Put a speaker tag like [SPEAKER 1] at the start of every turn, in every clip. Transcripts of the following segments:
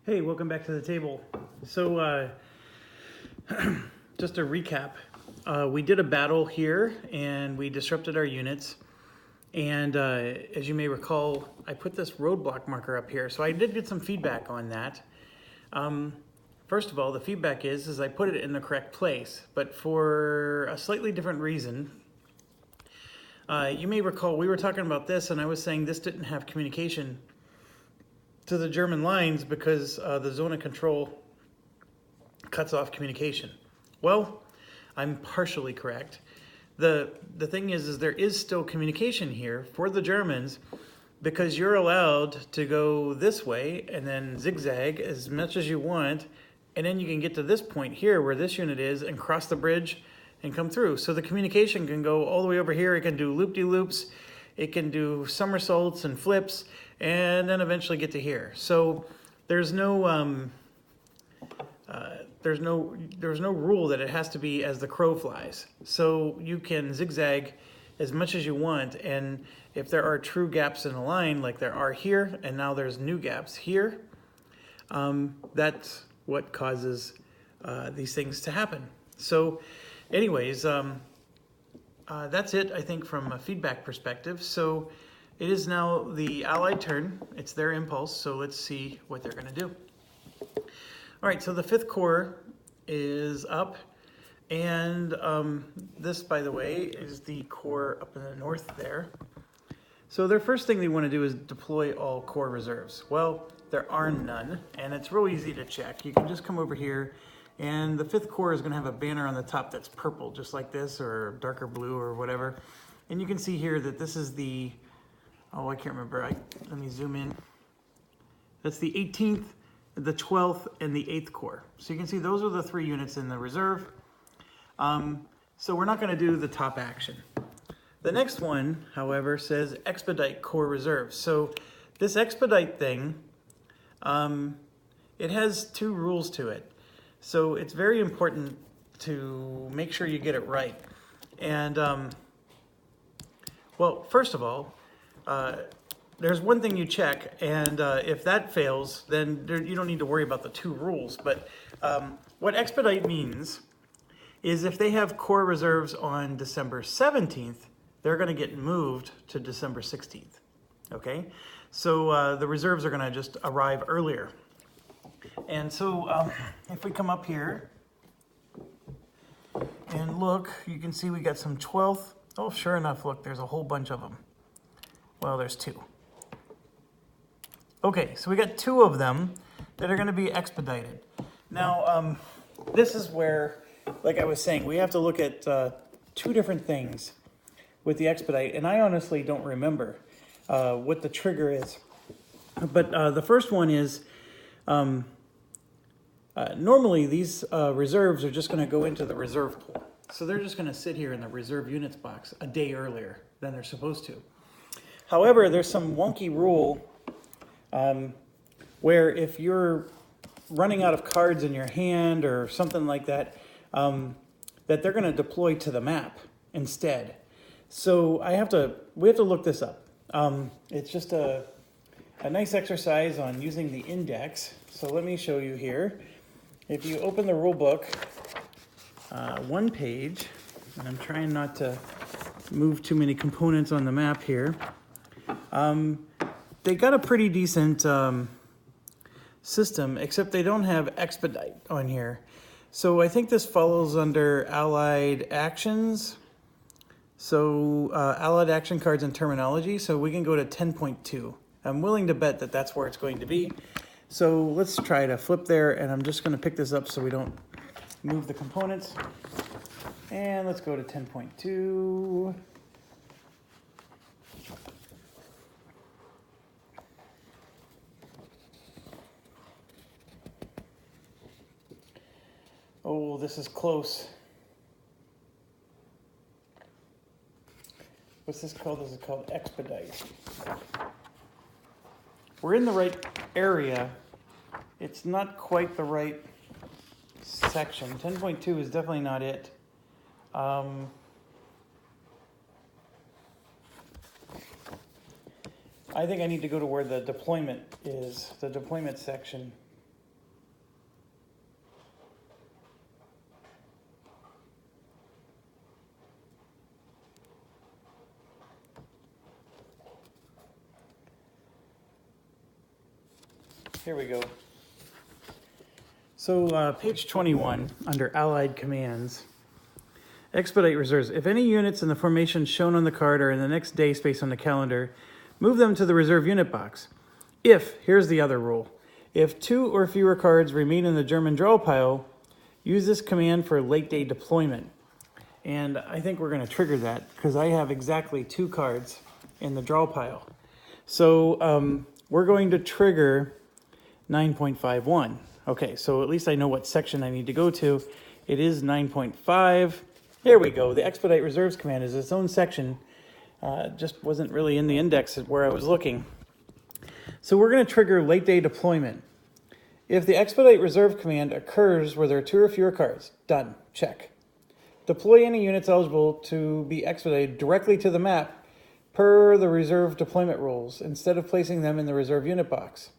[SPEAKER 1] Hey, welcome back to the table. So, just a recap. We did a battle here and we disrupted our units. And as you may recall, I put this roadblock marker up here. So I did get some feedback on that. First of all, the feedback is I put it in the correct place, but for a slightly different reason. You may recall we were talking about this and I was saying this didn't have communication to the German lines because the zone of control cuts off communication. Well, I'm partially correct. The thing is there is still communication here for the Germans because you're allowed to go this way and then zigzag as much as you want, and then you can get to this point here where this unit is and cross the bridge and come through. So the communication can go all the way over here. It can do loop-de-loops. It can do somersaults and flips, and then eventually get to here. So there's no rule that it has to be as the crow flies. So you can zigzag as much as you want, and if there are true gaps in a line, like there are here, and now there's new gaps here, that's what causes these things to happen. So anyways, that's it, I think, from a feedback perspective. So it is now the Allied turn. It's their impulse, so let's see what they're going to do. All right, so the 5th Corps is up, and this, by the way, is the Corps up in the north there. So their first thing they want to do is deploy all Corps reserves. Well, there are none, and it's real easy to check. You can just come over here, and the 5th Corps is going to have a banner on the top that's purple, just like this, or darker blue, or whatever. And you can see here that this is the, oh, I can't remember. Let me zoom in. That's the 18th, the 12th, and the 8th Corps. So you can see those are the 3 units in the reserve. So we're not going to do the top action. The next one, however, says Expedite Corps Reserves. So this Expedite thing, it has 2 rules to it. So it's very important to make sure you get it right. And, well, first of all, there's one thing you check, and if that fails, then you don't need to worry about the 2 rules. But what Expedite means is if they have Corps reserves on December 17th, they're going to get moved to December 16th. Okay? So the reserves are going to just arrive earlier. And so if we come up here and look, you can see we got some 12th. Oh, sure enough, look, there's a whole bunch of them. Well, there's 2. Okay, so we got 2 of them that are going to be expedited. Now, this is where, like I was saying, we have to look at 2 different things with the expedite, and I honestly don't remember what the trigger is. But the first one is, normally these reserves are just going to go into the reserve pool. So they're just going to sit here in the reserve units box a day earlier than they're supposed to. However, there's some wonky rule where if you're running out of cards in your hand or something like that, that they're going to deploy to the map instead. So we have to look this up. It's just a nice exercise on using the index. So let me show you here. If you open the rule book, one page, and I'm trying not to move too many components on the map here. They got a pretty decent system, except they don't have expedite on here. So I think this follows under Allied actions. So Allied action cards and terminology. So we can go to 10.2. I'm willing to bet that that's where it's going to be. So let's try to flip there, and I'm just going to pick this up so we don't move the components. And let's go to 10.2. Oh, this is close. What's this called? This is called expedite. We're in the right area. It's not quite the right section. 10.2 is definitely not it. I think I need to go to where the deployment is, the deployment section. here we go. So page 21, under Allied Commands. Expedite reserves. If any units in the formation shown on the card are in the next day space on the calendar, move them to the reserve unit box. Here's the other rule. If 2 or fewer cards remain in the German draw pile, use this command for late day deployment. And I think we're going to trigger that because I have exactly 2 cards in the draw pile. So we're going to trigger 9.51. Okay, so at least I know what section I need to go to. It is 9.5. Here we go. The Expedite Reserves command is its own section. Just wasn't really in the index where I was looking. So we're going to trigger late day deployment. If the Expedite Reserve command occurs where there are 2 or fewer cards, done, check. Deploy any units eligible to be expedited directly to the map per the reserve deployment rules, instead of placing them in the reserve unit box.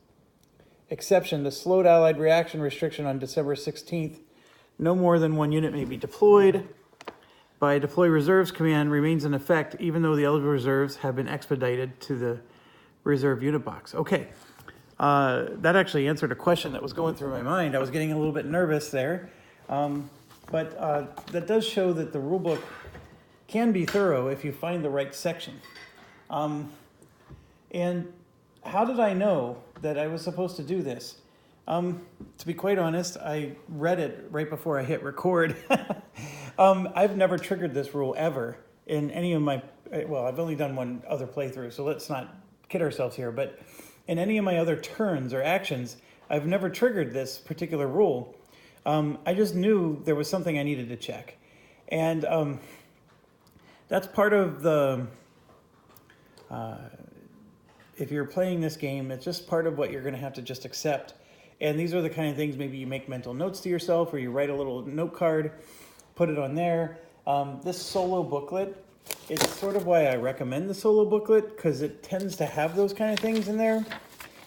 [SPEAKER 1] Exception, the slowed Allied reaction restriction on December 16th. No more than 1 unit may be deployed. By deploy reserves command remains in effect even though the eligible reserves have been expedited to the reserve unit box. Okay, that actually answered a question that was going through my mind. I was getting a little bit nervous there, but that does show that the rulebook can be thorough if you find the right section. And how did I know that I was supposed to do this? To be quite honest, I read it right before I hit record. I've never triggered this rule ever in any of my, well, I've only done one other playthrough, so let's not kid ourselves here, but in any of my other turns or actions, I've never triggered this particular rule. I just knew there was something I needed to check. And that's part of the, if you're playing this game, it's just part of what you're going to have to just accept. And these are the kind of things, maybe you make mental notes to yourself or you write a little note card, put it on there. This solo booklet, it's sort of why I recommend the solo booklet, because it tends to have those kind of things in there.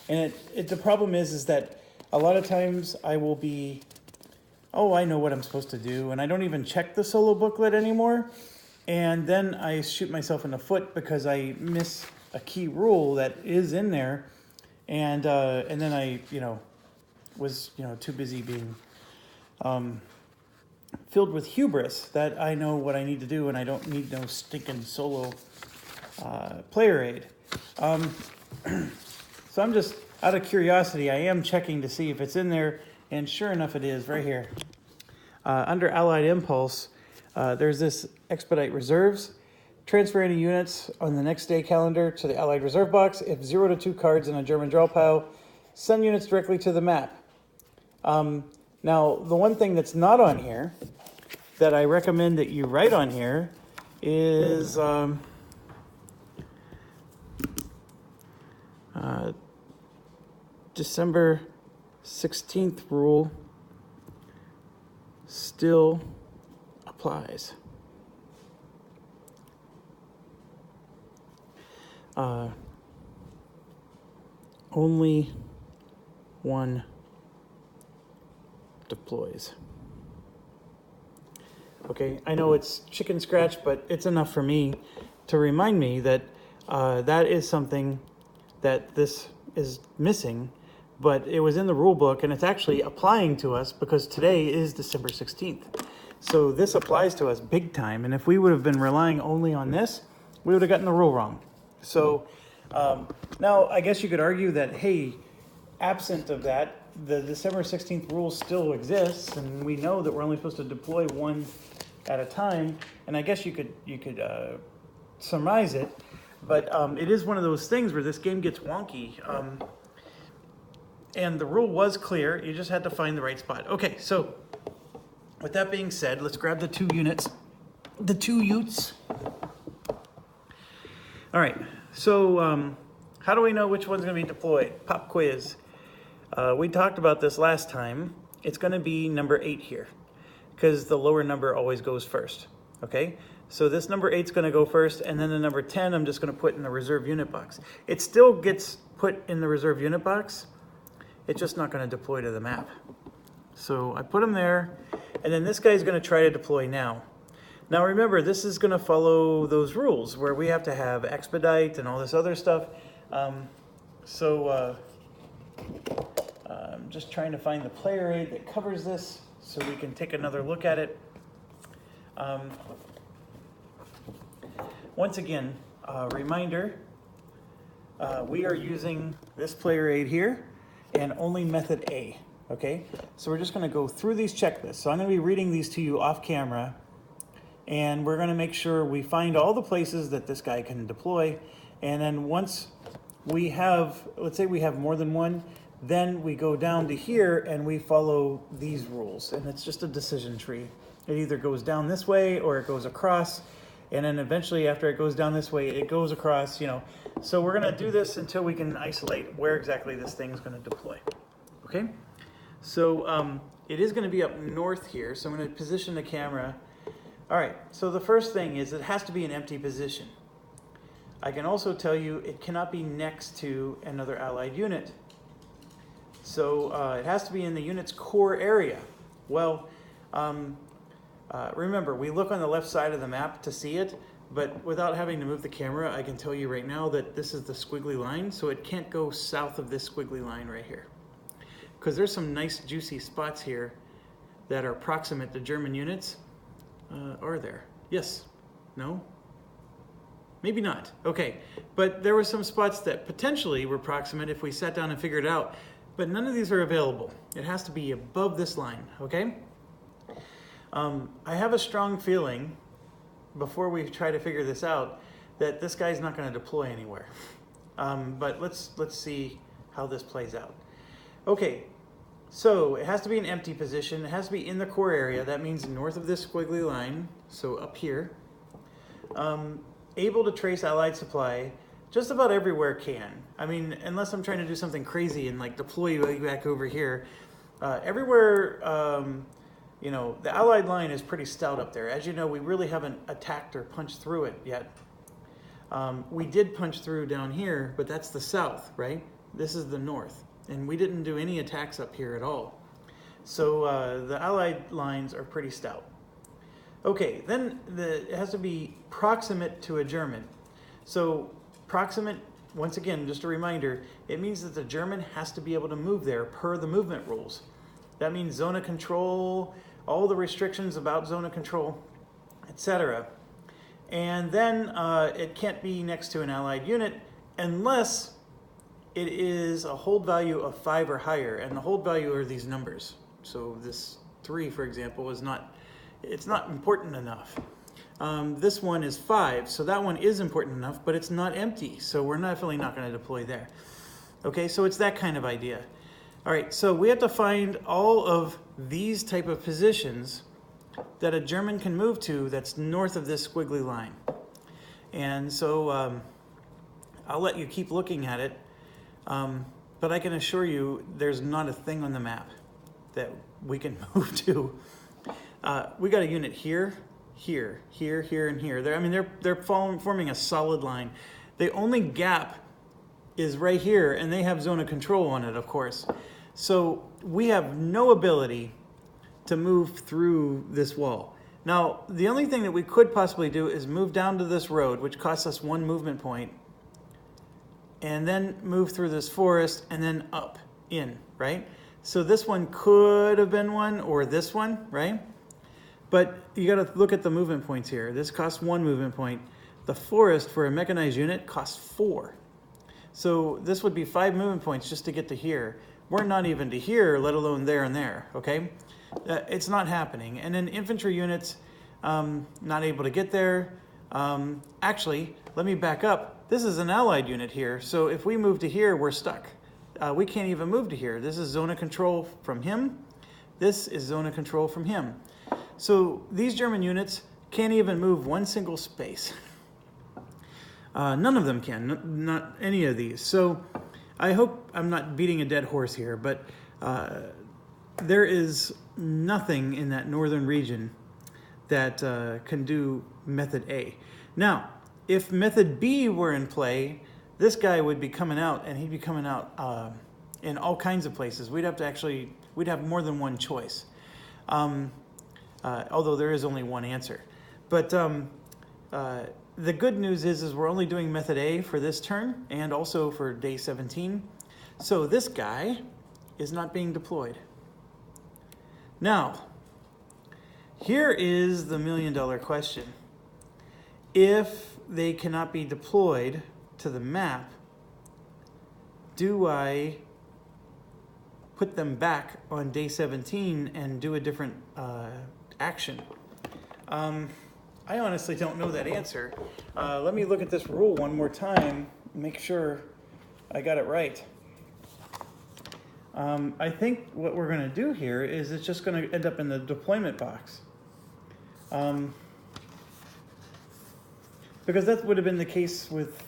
[SPEAKER 1] And the problem is that a lot of times I will be, oh, I know what I'm supposed to do, and I don't even check the solo booklet anymore. And then I shoot myself in the foot because I miss a key rule that is in there. And then I, was, too busy being filled with hubris that I know what I need to do and I don't need no stinking solo player aid. So I'm just, out of curiosity, I am checking to see if it's in there, and sure enough it is, right here. Under Allied Impulse, there's this Expedite Reserves. Transfer any units on the next day calendar to the Allied Reserve box. If 0 to 2 cards in a German draw pile, send units directly to the map. Now, the one thing that's not on here that I recommend that you write on here is December 16th rule still applies. Only 1 deploys. Okay, I know it's chicken scratch, but it's enough for me to remind me that that is something that this is missing, but it was in the rule book and it's actually applying to us because today is December 16th. So this applies to us big time, and if we would have been relying only on this, we would have gotten the rule wrong. So now I guess you could argue that, hey, absent of that, the December 16th rule still exists, and we know that we're only supposed to deploy 1 at a time, and I guess you could surmise it, but it is one of those things where this game gets wonky, and the rule was clear, you just had to find the right spot. Okay, so with that being said, let's grab the 2 units, the 2 utes. All right, so how do we know which one's going to be deployed? Pop quiz. We talked about this last time. It's going to be number 8 here because the lower number always goes first. Okay, so this number 8 is going to go first, and then the number 10 I'm just going to put in the reserve unit box. It still gets put in the reserve unit box. It's just not going to deploy to the map. So I put them there, and then this guy's going to try to deploy now. Now remember, this is going to follow those rules where we have to have expedite and all this other stuff. just trying to find the player aid that covers this so we can take another look at it. Once again, reminder, we are using this player aid here and only method A, okay? So we're just gonna go through these checklists. So I'm gonna be reading these to you off camera, and we're gonna make sure we find all the places that this guy can deploy. And then once we have, let's say we have more than one, then we go down to here and we follow these rules. And it's just a decision tree. It either goes down this way or it goes across. And then eventually after it goes down this way, it goes across, you know. So we're gonna do this until we can isolate where exactly this thing's gonna deploy, okay? So it is gonna be up north here. So I'm gonna position the camera. All right, so the first thing is it has to be an empty position. I can also tell you it cannot be next to another allied unit. So it has to be in the unit's core area. Well, remember, we look on the left side of the map to see it, but without having to move the camera, I can tell you right now that this is the squiggly line, so it can't go south of this squiggly line right here. Because there's some nice juicy spots here that are proximate to German units. Are there? Yes? No? Maybe not. Okay, but there were some spots that potentially were proximate if we sat down and figured it out, but none of these are available. It has to be above this line, okay? I have a strong feeling, before we try to figure this out, that this guy's not going to deploy anywhere. But let's see how this plays out. Okay, so it has to be an empty position. It has to be in the core area. That means north of this squiggly line, so up here. Able to trace Allied supply, just about everywhere can. I mean, unless I'm trying to do something crazy and like deploy you back over here. Everywhere, you know, the Allied line is pretty stout up there. As you know, we really haven't attacked or punched through it yet. We did punch through down here, but that's the south, right? This is the north. And we didn't do any attacks up here at all. So the Allied lines are pretty stout. Okay, then it has to be proximate to a German. So proximate, once again, just a reminder, it means that the German has to be able to move there per the movement rules. That means zone of control, all the restrictions about zone of control, etc. And then it can't be next to an allied unit unless it is a hold value of 5 or higher, and the hold value are these numbers. So this 3, for example, is not, it's not important enough. This one is 5, so that one is important enough, but it's not empty, so we're definitely not going to deploy there. Okay, so it's that kind of idea. All right, so we have to find all of these type of positions that a German can move to that's north of this squiggly line. And so I'll let you keep looking at it, but I can assure you there's not a thing on the map that we can move to. We got a unit here, here, here, here, and here. I mean, they're forming a solid line. The only gap is right here, and they have zone of control on it, of course. So we have no ability to move through this wall. Now, the only thing that we could possibly do is move down to this road, which costs us 1 movement point, and then move through this forest, and then up, in, right? So this one could have been one, or this one, right? But you got to look at the movement points here. This costs 1 movement point. The forest for a mechanized unit costs 4. So this would be 5 movement points just to get to here. We're not even to here, let alone there and there, okay? It's not happening. And then infantry units, not able to get there. Actually, let me back up. This is an allied unit here. So if we move to here, we're stuck. We can't even move to here. This is zone of control from him. This is zone of control from him. So these German units can't even move 1 single space. None of them can, not any of these. So I hope I'm not beating a dead horse here, but there is nothing in that northern region that can do method A. Now, if method B were in play, this guy would be coming out, and he'd be coming out in all kinds of places. We'd have more than one choice. Although there is only one answer. But the good news is we're only doing method A for this turn and also for day 17. So this guy is not being deployed. Now, here is the million-dollar question. If they cannot be deployed to the map, do I put them back on day 17 and do a different action? I honestly don't know that answer. Let me look at this rule one more time, make sure I got it right. I think what we're going to do here is it's just going to end up in the deployment box. Because that would have been the case with,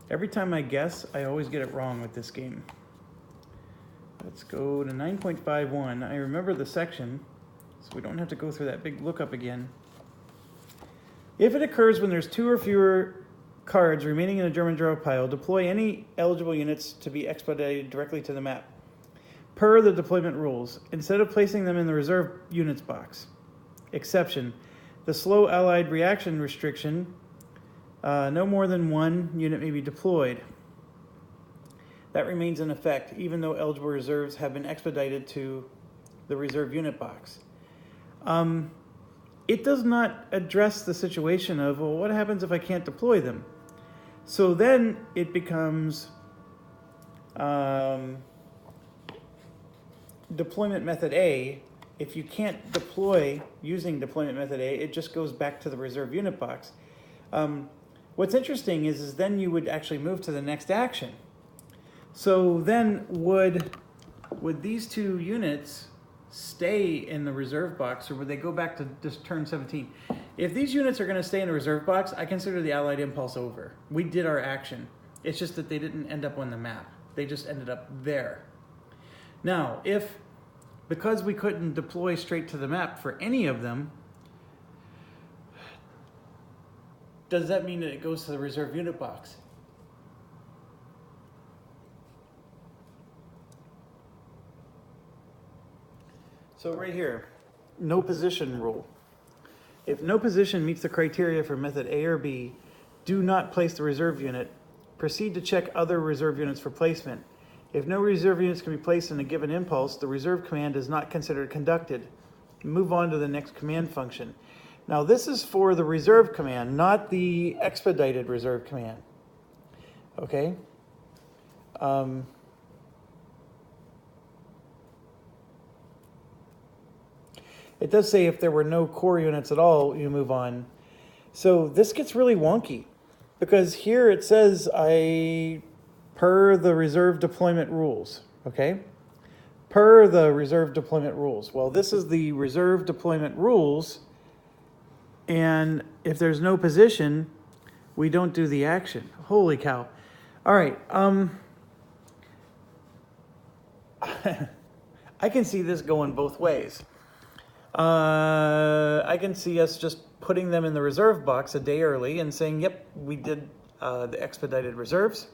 [SPEAKER 1] every time I guess, I always get it wrong with this game. Let's go to 9.51. I remember the section, so we don't have to go through that big lookup again. If it occurs when there's 2 or fewer cards remaining in a German draw pile, deploy any eligible units to be expedited directly to the map, per the deployment rules, instead of placing them in the reserve units box. Exception: the slow allied reaction restriction, no more than 1 unit may be deployed. That remains in effect, even though eligible reserves have been expedited to the reserve unit box. It does not address the situation of, well, what happens if I can't deploy them? So then it becomes deployment method A. If you can't deploy using deployment method A, it just goes back to the reserve unit box. What's interesting is then you would actually move to the next action. So then would these 2 units stay in the reserve box, or would they go back to just turn 17? If these units are going to stay in the reserve box, I consider the allied impulse over. We did our action. It's just that they didn't end up on the map. They just ended up there. Now, because we couldn't deploy straight to the map for any of them, does that mean that it goes to the reserve unit box? So right here, no position rule. If no position meets the criteria for method A or B, do not place the reserve unit. Proceed to check other reserve units for placement. If no reserve units can be placed in a given impulse, the reserve command is not considered conducted. Move on to the next command function. Now this is for the reserve command, not the expedited reserve command. Okay? It does say if there were no core units at all, you move on. So this gets really wonky because here it says per the reserve deployment rules, okay? Per the reserve deployment rules. Well, this is the reserve deployment rules, and if there's no position, we don't do the action. Holy cow. All right, I can see this going both ways. I can see us just putting them in the reserve box a day early and saying, yep, we did the expedited reserves.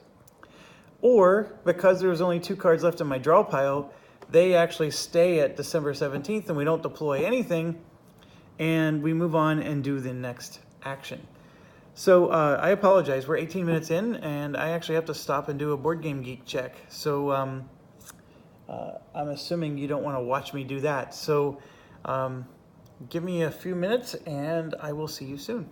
[SPEAKER 1] Or, because there's only 2 cards left in my draw pile, they actually stay at December 17th and we don't deploy anything, and we move on and do the next action. So I apologize, we're 18 minutes in and I actually have to stop and do a Board Game Geek check. So I'm assuming you don't want to watch me do that. So give me a few minutes and I will see you soon.